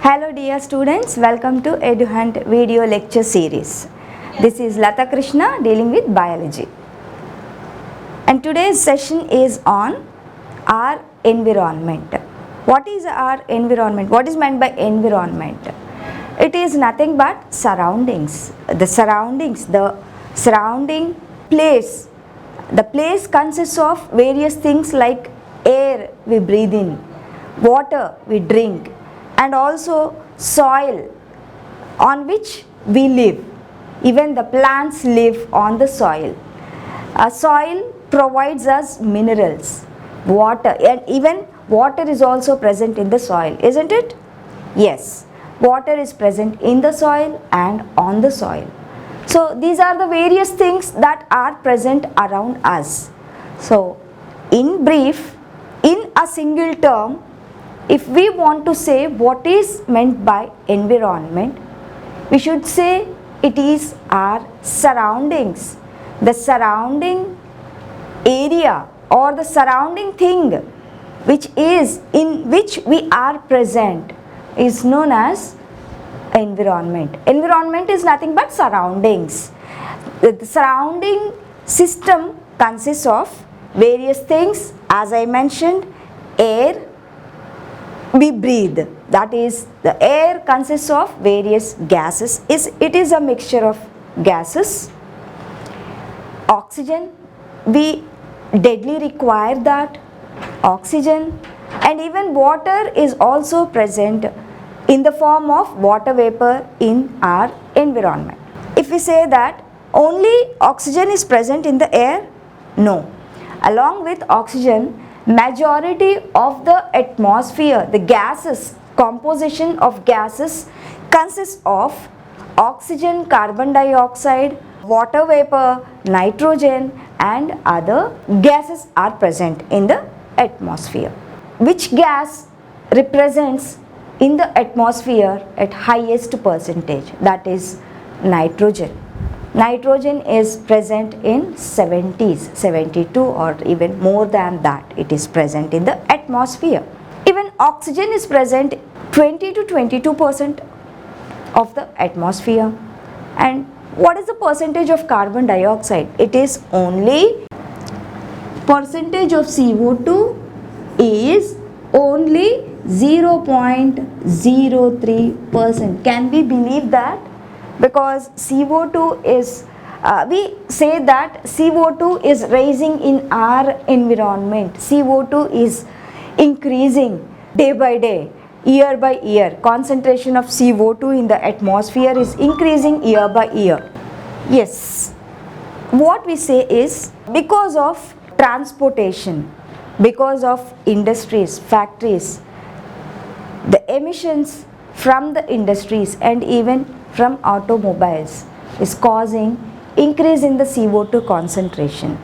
Hello dear students, welcome to EduHunt video lecture series. This is Lata Krishna dealing with biology. And today's session is on our environment. What is our environment? What is meant by environment? It is nothing but surroundings. The surrounding place. The place consists of various things like air we breathe in, water we drink, and also soil on which we live. Even the plants live on the soil. Soil provides us minerals, water, and even water is also present in the soil, isn't it? Yes, water is present in the soil and on the soil. So these are the various things that are present around us. So in brief, in a single term, if we want to say what is meant by environment, we should say it is our surroundings. The surrounding area or the surrounding thing which is in which we are present is known as environment. Environment is nothing but surroundings. The surrounding system consists of various things, as I mentioned, air we breathe, that is, the air consists of various gases. It is a mixture of gases. Oxygen, we deadly require that oxygen, and even water is also present in the form of water vapor in our environment. If we say that only oxygen is present in the air, no. Along with oxygen, majority of the atmosphere, the gases, composition of gases consists of oxygen, carbon dioxide, water vapor, nitrogen, and other gases are present in the atmosphere. Which gas represents in the atmosphere at highest percentage? That is nitrogen. Nitrogen is present in 70s, 72 or even more than that. It is present in the atmosphere. Even oxygen is present 20 to 22% of the atmosphere. And what is the percentage of carbon dioxide? It is only percentage of CO2 is only 0.03%. Can we believe that? Because CO2 is, we say that CO2 is rising in our environment. CO2 is increasing day by day, year by year. Concentration of CO2 in the atmosphere is increasing year by year. Yes, what we say is because of transportation, because of industries, factories, the emissions from the industries and even from automobiles is causing increase in the CO2 concentration.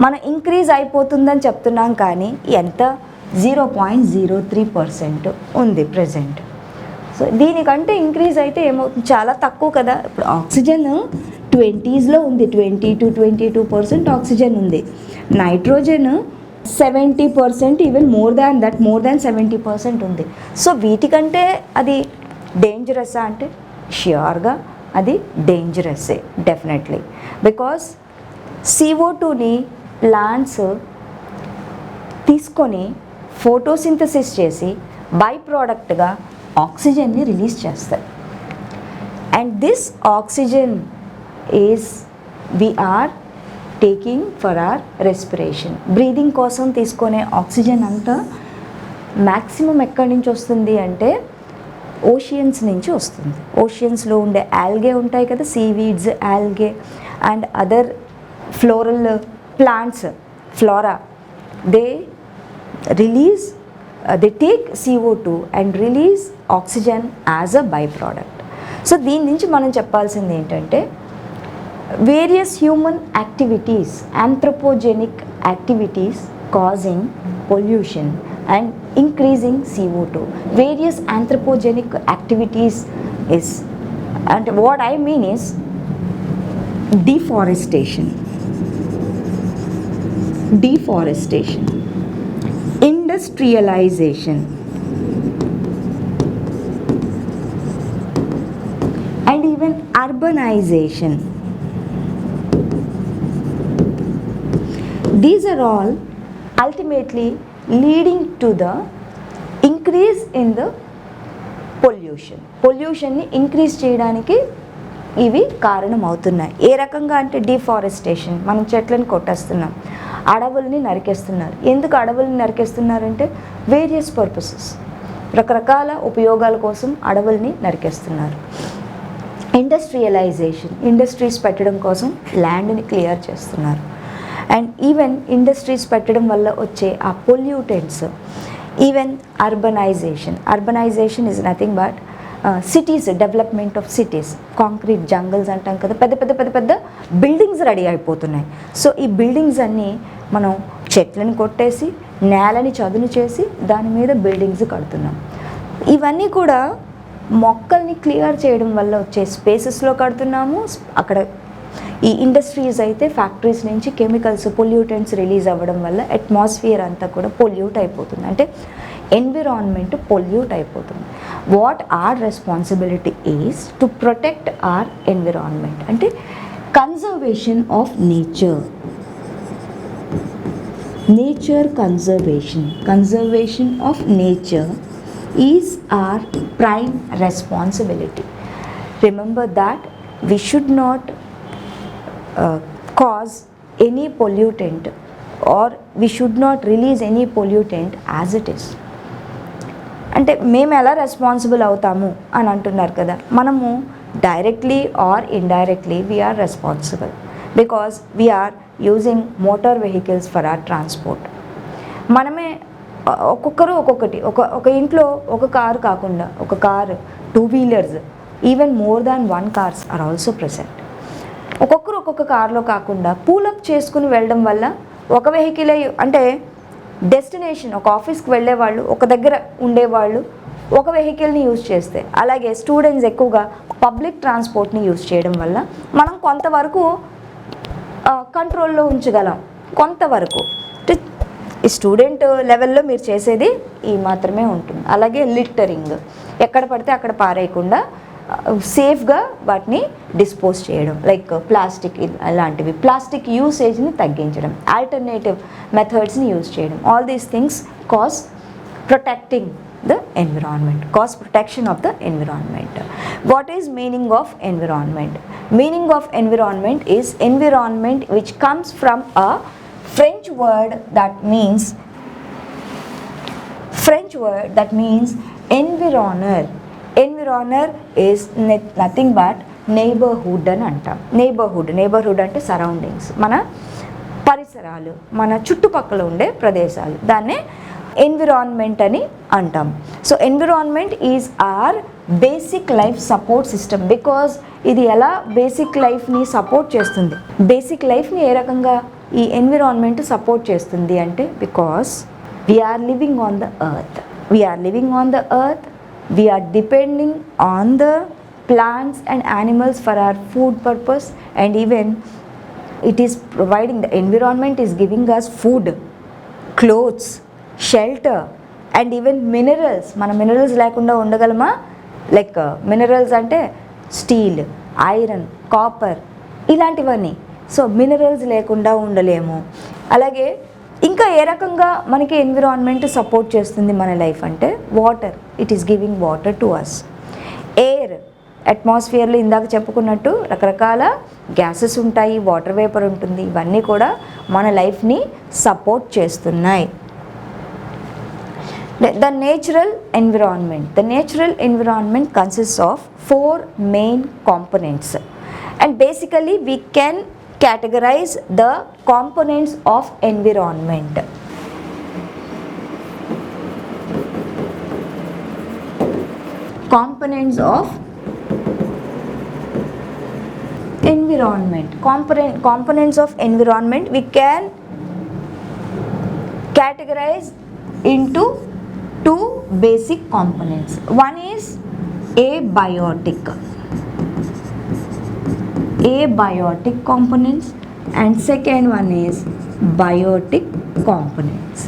మన increase అయిపోతుందని చెప్తున్నాం కానీ ఎంత 0.03% ఉంది present. So దీనికంటే increase అయితే ఏమవుతుంది, చాలా తక్కువ కదా. ఇప్పుడు ఆక్సిజన్ 20sలో ఉంది, 20 to 22% ఆక్సిజన్ ఉంది. నైట్రోజన్ 70%, ఈవెన్ మోర్ దాన్ 70% ఉంది. సో వీటికంటే అది డేంజరస్సా అంటే ష్యూర్గా అది డేంజరస్సే, డెఫినెట్లీ. బికాస్ CO2ని ప్లాంట్స్ తీసుకొని ఫోటోసింథసిస్ చేసి బై ప్రోడక్ట్గా ఆక్సిజన్ని రిలీజ్ చేస్తాయి. And this oxygen is we're taking for our respiration. Breathing కోసం తీసుకునే ఆక్సిజన్ అంతా మ్యాక్సిమం ఎక్కడి నుంచి వస్తుంది అంటే ఓషియన్స్ నుంచి వస్తుంది. ఓషియన్స్లో ఉండే ఆల్గే ఉంటాయి కదా, seaweeds, algae and other floral plants, flora, they release, they take CO2 and release oxygen as a by product. So దీని నుంచి మనం చెప్పాల్సింది ఏంటంటే various human activities, anthropogenic activities causing pollution and increasing CO2. Various anthropogenic activities is, and what I mean is deforestation, industrialization, even urbanization. These are all ultimately leading to the increase in the పొల్యూషన్ని increase చేయడానికి ఇవి కారణం అవుతున్నాయి. ఏ రకంగా అంటే deforestation, మనం చెట్లను కొట్టేస్తున్నాం, అడవుల్ని నరికేస్తున్నారు. ఎందుకు అడవుల్ని నరికేస్తున్నారంటే వేరియస్ పర్పసెస్, రకరకాల ఉపయోగాల కోసం అడవుల్ని నరికేస్తున్నారు. ఇండస్ట్రియలైజేషన్, ఇండస్ట్రీస్ పెట్టడం కోసం ల్యాండ్ని క్లియర్ చేస్తున్నారు. అండ్ ఈవెన్ ఇండస్ట్రీస్ పెట్టడం వల్ల వచ్చే ఆ pollutants, even urbanisation is nothing but cities, development of cities, concrete jungles అంటాం కదా, పెద్ద బిల్డింగ్స్ రెడీ అయిపోతున్నాయి. సో ఈ బిల్డింగ్స్ అన్నీ మనం చెట్లను కొట్టేసి నేలని చదును చేసి దాని మీద బిల్డింగ్స్ కడుతున్నాం. ఇవన్నీ కూడా మొక్కల్ని క్లియర్ చేయడం వల్ల వచ్చే స్పేసెస్లో కడుతున్నాము. అక్కడ ఈ ఇండస్ట్రీస్ అయితే ఫ్యాక్టరీస్ నుంచి కెమికల్స్, పొల్యూటెంట్స్ రిలీజ్ అవ్వడం వల్ల అట్మాస్ఫియర్ అంతా కూడా పొల్యూట్ అయిపోతుంది, అంటే ఎన్విరాన్మెంట్ పొల్యూట్ అయిపోతుంది. What our responsibility is to protect our environment, అంటే conservation of nature. Conservation of nature is our prime responsibility. Remember that we should not cause any pollutant, or we should not release any pollutant as it is. అంటే మేము ఎలా responsible అవుతాము అని అంటున్నారు కదా, మనము directly or indirectly we're responsible because we're using motor vehicles for our transport. మనమే ఒక్కొక్కరు ఒక్కొక్కటి, ఒక ఇంట్లో ఒక కారు కాకుండా ఒక car, 2 wheelers, even more than 1 cars are also present. ఒక్కొక్కరు ఒక్కొక్క కారులో కాకుండా పూలప్ చేసుకుని వెళ్ళడం వల్ల ఒక వెహికల్, అంటే డెస్టినేషన్, ఒక ఆఫీస్కి వెళ్ళేవాళ్ళు, ఒక దగ్గర ఉండేవాళ్ళు ఒక వెహికల్ని యూజ్ చేస్తే, అలాగే స్టూడెంట్స్ ఎక్కువగా పబ్లిక్ ట్రాన్స్పోర్ట్ని యూజ్ చేయడం వల్ల మనం కొంతవరకు కంట్రోల్లో ఉంచగలం. కొంతవరకు ఈ స్టూడెంట్ లెవెల్లో మీరు చేసేది ఈ మాత్రమే ఉంటుంది. అలాగే లిట్టరింగ్, ఎక్కడ పడితే అక్కడ పారేయకుండా సేఫ్గా వాటిని డిస్పోజ్ చేయడం, లైక్ ప్లాస్టిక్ అలాంటివి, ప్లాస్టిక్ యూసేజ్ని తగ్గించడం, ఆల్టర్నేటివ్ మెథడ్స్ని యూజ్ చేయడం. All these things cause protecting the environment, cause protection of the environment. What is meaning of environment? Meaning of environment is environment which comes from a French word that means environner. Environner is nothing but neighborhood అని అంటాం. neighborhood అంటే surroundings, మన పరిసరాలు, మన చుట్టుపక్కల ఉండే ప్రదేశాలు, దాన్నే ఎన్విరాన్మెంట్ అని అంటాం. So environment is our basic life support system. Because ఇది ఎలా బేసిక్ లైఫ్ని సపోర్ట్ చేస్తుంది, బేసిక్ లైఫ్ని ఏ రకంగా ఈ ఎన్విరాన్మెంట్ సపోర్ట్ చేస్తుంది అంటే, because we're living on the earth, we're depending on the plants and animals for our food purpose, and even it is providing, the environment is giving us food, clothes, shelter and even minerals. మన minerals లేకుండా ఉండగలమా? Like minerals అంటే steel, iron, copper ఇలాంటివన్నీ. So minerals లేకుండా ఉండలేము. అలాగే ఇంకా ఏ రకంగా మనకి ఎన్విరాన్మెంట్ సపోర్ట్ చేస్తుంది మన లైఫ్ అంటే, water, it is giving water to us. Air, అట్మాస్ఫియర్లో ఇందాక చెప్పుకున్నట్టు రకరకాల గ్యాసెస్ ఉంటాయి, వాటర్ వేపర్ ఉంటుంది, ఇవన్నీ కూడా మన లైఫ్ని సపోర్ట్ చేస్తున్నాయి. The natural environment consists of 4 main components, and basically we can categorize the components of environment. Components of environment. Components of environment we can categorize into 2 basic components. One is abiotic components, and second one is biotic components.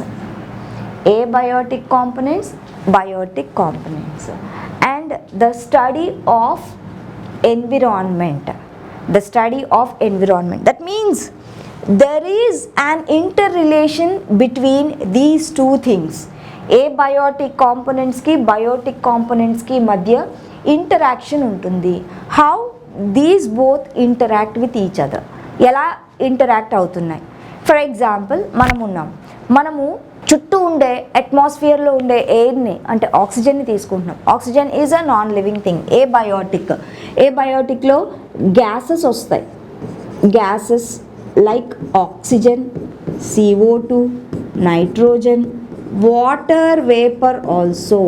Abiotic components, biotic components. And the study of environment, the study of environment. That means there is an interrelation between these two things. Abiotic components ki biotic components ki madhya interaction untundi. How these both interact with each other, ఎలా interact అవుతున్నాయి. For example మనము చుట్టూ ఉండే అట్మాస్ఫియర్లో ఉండే ఎయిర్ని అంటే ఆక్సిజన్ని తీసుకుంటున్నాం. Oxygen is a non living thing. ఏబయోటిక్లో గ్యాసెస్ వస్తాయి. Gases like oxygen, CO2, nitrogen, water vapour also.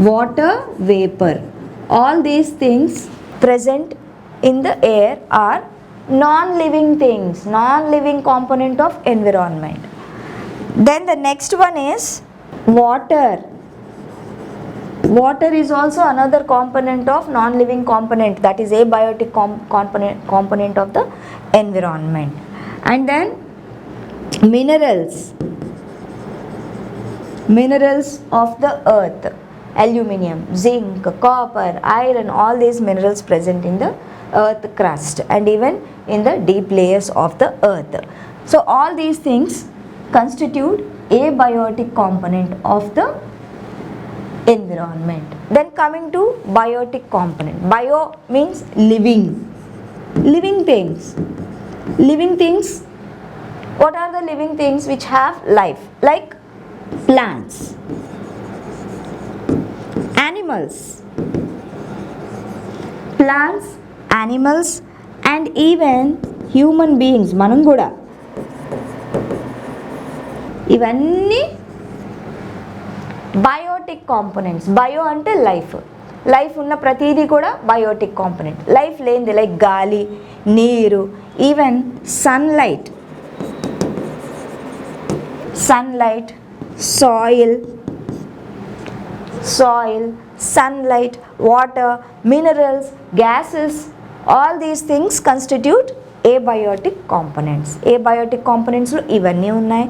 Water vapor, all these things present in the air are non-living things, non-living component of environment. Then the next one is water. Water is also another component of non-living component, that is abiotic component of the environment. And then minerals of the earth, aluminum, zinc, copper, iron, all these minerals present in the earth crust and even in the deep layers of the earth. So all these things constitute abiotic component of the environment. Then coming to biotic component. Bio means living things. Living things, what are the living things which have life? Like plants, animals, and even human beings. మనం కూడా ఇవన్నీ biotic components. Bio అంటే life ఉన్న ప్రతిదీ కూడా Biotique component. Life లేనిది like గాలి, నీరు, even sunlight, soil, sunlight, water, minerals, gases, all these things constitute abiotic components. Abiotic components లో ఇవన్నీ ఉన్నాయి.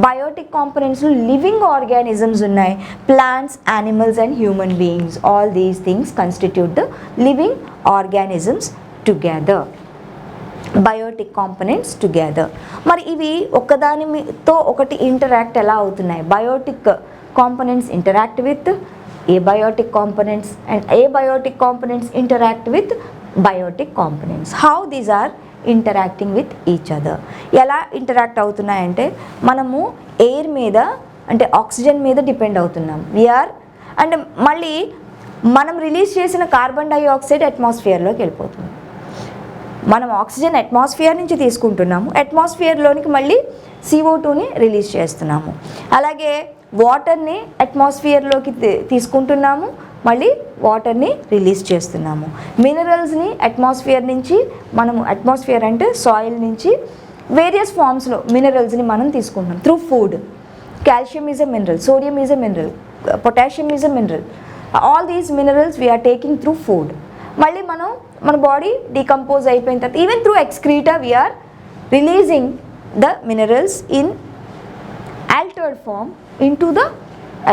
బయోటిక్ components లో లివింగ్ ఆర్గానిజమ్స్ ఉన్నాయి. Plants, animals and human beings, all these things constitute the living organisms together. Biotic components together. మరి ఇవి ఒకదానితో ఒకటి interact ఎలా అవుతున్నాయి? Biotic components interact with abiotic components and abiotic components interact with biotic components. How these are interacting with each other? ఎలా interact అవుతున్నాయంటే మనము air మీద అంటే ఆక్సిజన్ మీద డిపెండ్ అవుతున్నాం. వీఆర్ అండ్ మళ్ళీ మనం రిలీజ్ చేసిన కార్బన్ డైఆక్సైడ్ అట్మాస్ఫియర్లోకి వెళ్ళిపోతుంది. మనం ఆక్సిజన్ అట్మాస్ఫియర్ నుంచి తీసుకుంటున్నాము, అట్మాస్ఫియర్లోనికి మళ్ళీ CO2ని రిలీజ్ చేస్తున్నాము. అలాగే వాటర్ని అట్మాస్ఫియర్లోకి తీసుకుంటున్నాము, మళ్ళీ వాటర్ని రిలీజ్ చేస్తున్నాము. మినరల్స్ని అట్మాస్ఫియర్ నుంచి మనము, అట్మాస్ఫియర్ అంటే సాయిల్ నుంచి వేరియస్ ఫామ్స్లో మినరల్స్ని మనం తీసుకుంటున్నాం through food. Calcium is a mineral, sodium is a mineral, potassium is a mineral. All these minerals we're taking through food. మళ్ళీ మన బాడీ డీకంపోజ్ అయిపోయిన తర్వాత even through excreta we're releasing the minerals in altered form into the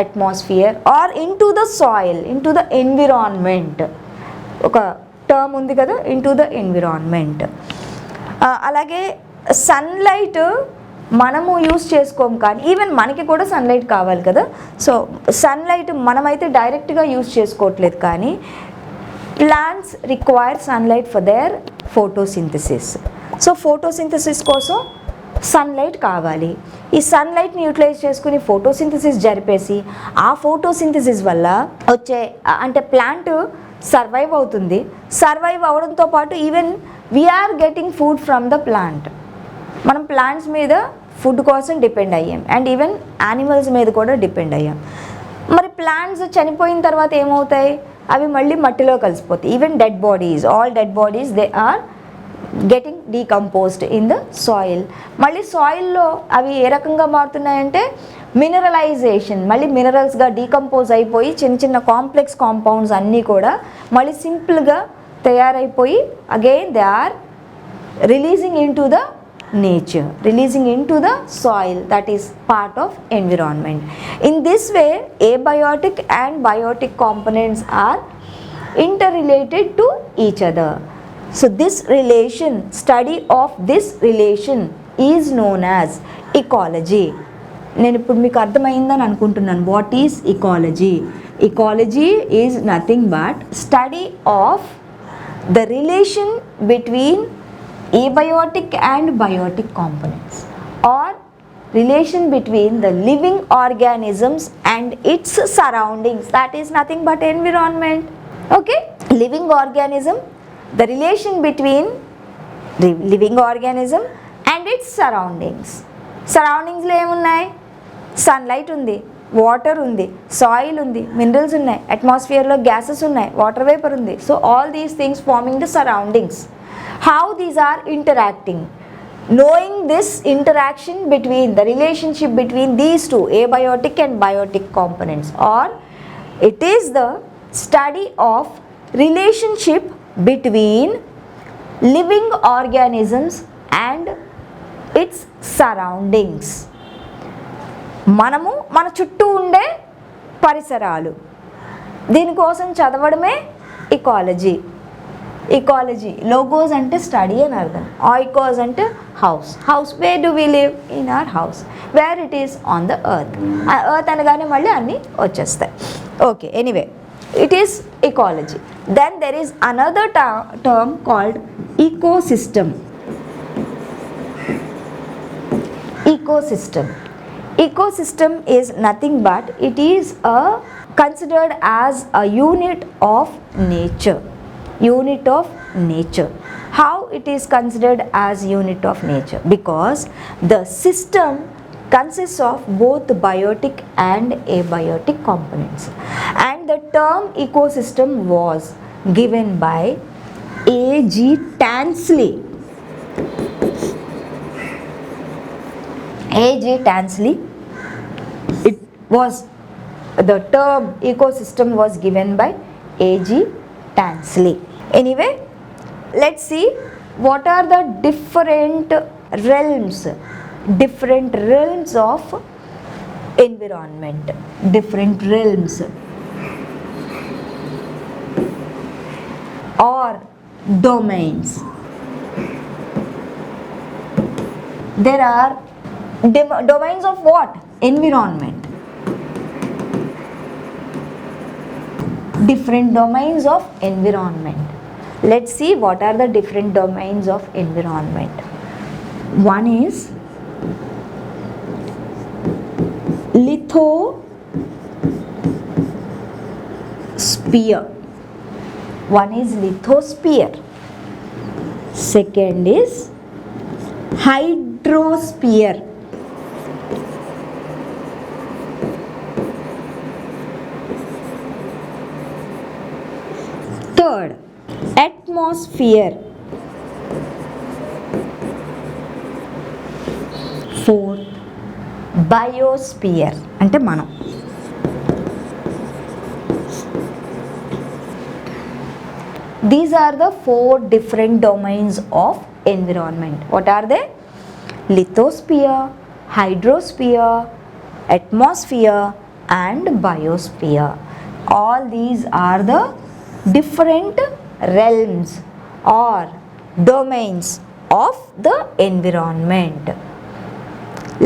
atmosphere or into the soil, into the environment. ఒక term ఉంది కదా, into the environment. అలాగే sunlight మనము use చేసుకోం, కానీ ఈవెన్ మనకి కూడా సన్లైట్ కావాలి కదా. సో సన్లైట్ మనమైతే డైరెక్ట్గా యూస్ చేసుకోవట్లేదు, కానీ plants require sunlight for their photosynthesis. So photosynthesis కోసం సన్లైట్ కావాలి. ఈ సన్లైట్ని యూటిలైజ్ చేసుకుని ఫోటోసింథసిస్ జరిపేసి ఆ ఫోటోసింథసిస్ వల్ల వచ్చే అంటే ప్లాంట్ సర్వైవ్ అవుతుంది. సర్వైవ్ అవడంతో పాటు even we're getting food from the plant. మనం ప్లాంట్స్ మీద ఫుడ్ కోసం డిపెండ్ అయ్యాం అండ్ ఈవెన్ యానిమల్స్ మీద కూడా డిపెండ్ అయ్యాం. మరి ప్లాంట్స్ చనిపోయిన తర్వాత ఏమవుతాయి? అవి మళ్ళీ మట్టిలో కలిసిపోతాయి. Even dead bodies, all dead bodies they are getting decomposed in the soil. మళ్ళీ సాయిల్లో అవి ఏ రకంగా మారుతున్నాయంటే మినరలైజేషన్, మళ్ళీ మినరల్స్గా డీకంపోజ్ అయిపోయి చిన్న చిన్న కాంప్లెక్స్ కాంపౌండ్స్ అన్నీ కూడా మళ్ళీ సింపుల్గా తయారైపోయి again they are releasing into the nature, releasing into the soil, that is part of environment. In this way, abiotic and biotic components are interrelated to each other. So this relation, study of this relation is known as ecology. నేను ఇప్పుడు మీకు అర్థమైందని అనుకుంటున్నాను. What is ecology? Ecology is nothing but study of the relation between abiotic and biotic components, or relation between the living organisms and its surroundings, that is nothing but environment. Okay, living organism, the relation between the living organism and its surroundings. Surroundings లో ఏమున్నాయి? Sunlight ఉంది, water ఉంది, soil ఉంది, minerals ఉన్నాయి, అట్మాస్ఫియర్లో gases ఉన్నాయి, water vapour ఉంది. So all these things forming the surroundings. How these are interacting, knowing this interaction between the relationship between these two abiotic and biotic components, or it is the study of relationship between living organisms and its surroundings. మనము మన చుట్టూ ఉండే పరిసరాలు, దీనికోసం చదవడమే ecology. Ecology logos అంటే study అని అర్థం, ఆయికోస్ అంటే house. House where do we live? In our house. Where it is? On the earth. ఆ ఎర్త్ అనగానే మళ్ళీ అన్నీ వచ్చేస్తాయి. Okay, anyway it is ecology. Then there is another term called ecosystem. Ecosystem. Ecosystem is nothing but it is considered as a unit of nature. Unit of nature. How it is considered as unit of nature? Because the system consists of both biotic and abiotic components, and the term ecosystem was given by A.G. Tansley. A.G. Tansley. It was, the term ecosystem was given by A.G. Tansley. Anyway, let's see what are the different realms of environment. Different realms or domains. There are domains of what? Environment. Different domains of environment. Let's see what are the different domains of environment. One is lithosphere. One is lithosphere. Second is hydrosphere. Third, atmosphere. Fourth, biosphere అంటే మనం. These are the four different domains of environment. What are they? Lithosphere, hydrosphere, atmosphere and biosphere. All these are the different realms or domains of the environment.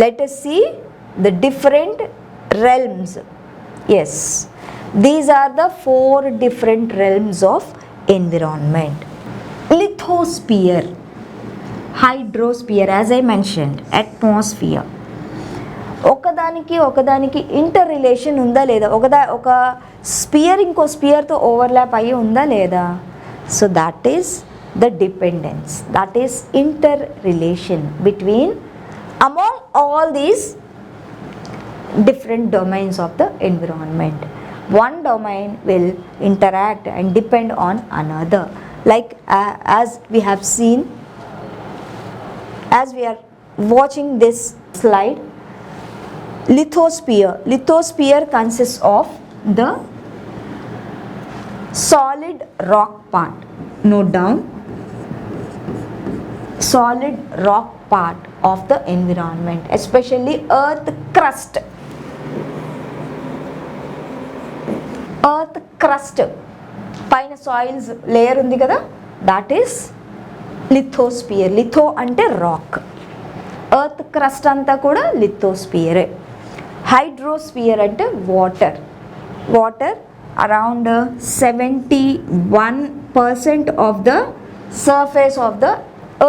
Let us see the different realms. Yes, these are the four different realms of environment. Lithosphere, hydrosphere, as I mentioned, atmosphere. ఒకదానికి inter relation ఉందా లేదా? ఒక spear ఇంకో స్పియర్తో overlap అయ్యి ఉందా లేదా? So that is the dependence, that is inter relation between among all these different domains of the environment. One domain will interact and depend on another, like as we have seen, as we are watching this slide. Lithosphere consists of the solid rock part. Note down, solid rock part of the environment, especially earth crust. Earth crust పైన soils layer ఉంది కదా, that is lithosphere. Litho అంటే rock, earth crust అంతా కూడా లిథోస్పియరే. Hydrosphere అంటే water. Water around 71% of the surface of the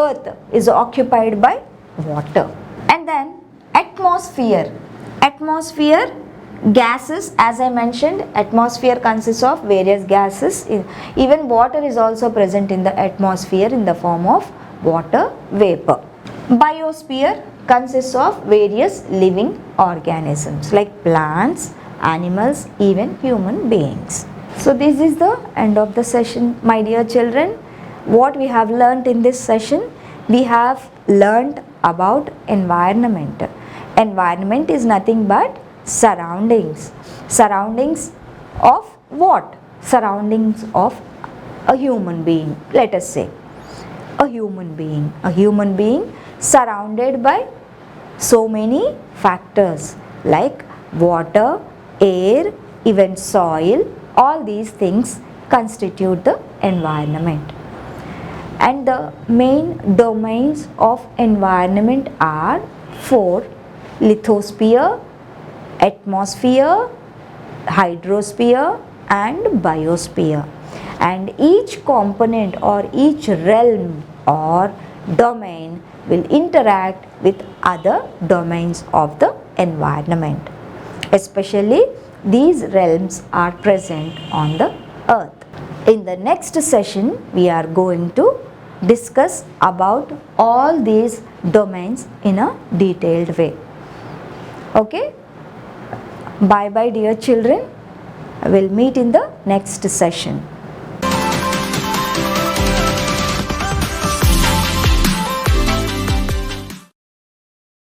earth is occupied by water. And then atmosphere. Atmosphere gases, as I mentioned, atmosphere consists of various gases. Even water is also present in the atmosphere in the form of water vapor. Biosphere consists of various living organisms like plants, animals, even human beings. So this is the end of the session, my dear children. What we have learnt in this session? We have learnt about environment. Environment is nothing but surroundings. Surroundings of what? Surroundings of a human being. Let us say a human being. A human being surrounded by so many factors like water, air, even soil. All these things constitute the environment. And the main domains of environment are 4: lithosphere, atmosphere, hydrosphere and biosphere. And each component or each realm or domain will interact with other domains of the environment. Especially these realms are present on the earth. In the next session, we are going to discuss about all these domains in a detailed way. Okay? Bye bye dear children. We'll meet in the next session.